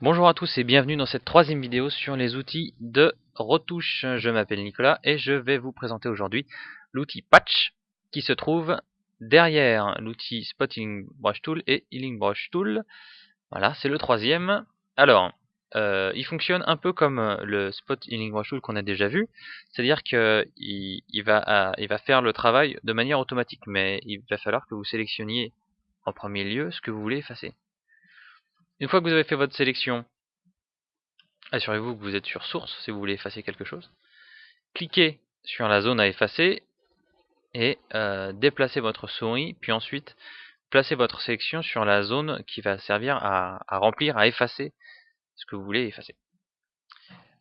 Bonjour à tous et bienvenue dans cette troisième vidéo sur les outils de retouche. Je m'appelle Nicolas et je vais vous présenter aujourd'hui l'outil Patch qui se trouve derrière l'outil Spot Healing Brush Tool et Healing Brush Tool. Voilà, c'est le troisième. Alors, il fonctionne un peu comme le Spot Healing Brush Tool qu'on a déjà vu, c'est-à-dire qu'il va faire le travail de manière automatique, mais il va falloir que vous sélectionniez en premier lieu ce que vous voulez effacer. Une fois que vous avez fait votre sélection, assurez-vous que vous êtes sur source si vous voulez effacer quelque chose. Cliquez sur la zone à effacer et déplacez votre souris, puis ensuite placez votre sélection sur la zone qui va servir à remplir, à effacer ce que vous voulez effacer.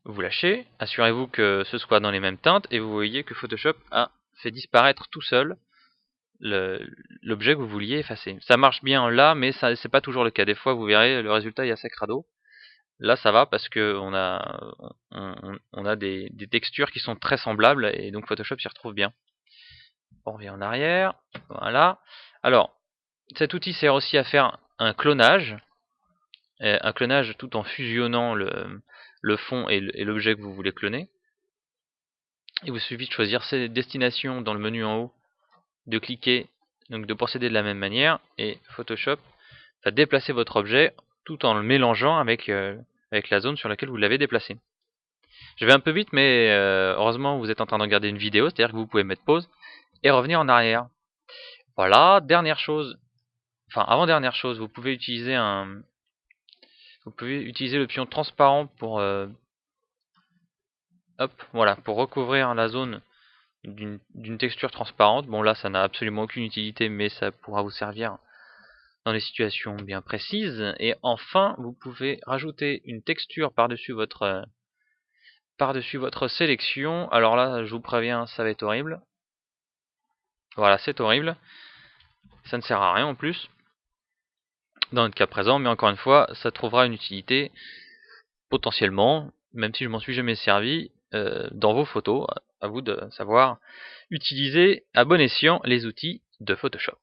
Vous lâchez, assurez-vous que ce soit dans les mêmes teintes et vous voyez que Photoshop a fait disparaître tout seul l'objet que vous vouliez effacer. Ça marche bien là, mais c'est pas toujours le cas. Des fois, vous verrez, le résultat est assez crado. Là, ça va parce que on a des textures qui sont très semblables et donc Photoshop s'y retrouve bien. On revient en arrière. Voilà. Alors, cet outil sert aussi à faire un clonage tout en fusionnant le fond et l'objet que vous voulez cloner. Il vous suffit de choisir ses destinations dans le menu en haut, de cliquer, donc de procéder de la même manière, et Photoshop va déplacer votre objet tout en le mélangeant avec la zone sur laquelle vous l'avez déplacé. Je vais un peu vite, mais heureusement vous êtes en train de regarder une vidéo, c'est-à-dire que vous pouvez mettre pause et revenir en arrière. Voilà, dernière chose, enfin avant-dernière chose, vous pouvez utiliser le pion transparent pour voilà, pour recouvrir la zone d'une texture transparente. Bon là ça n'a absolument aucune utilité, mais ça pourra vous servir dans des situations bien précises. Et enfin, vous pouvez rajouter une texture par-dessus votre sélection. Alors là, je vous préviens, ça va être horrible. Voilà, c'est horrible. Ça ne sert à rien en plus, dans notre cas présent, mais encore une fois, ça trouvera une utilité, potentiellement, même si je m'en suis jamais servi, dans vos photos. À vous de savoir utiliser à bon escient les outils de Photoshop.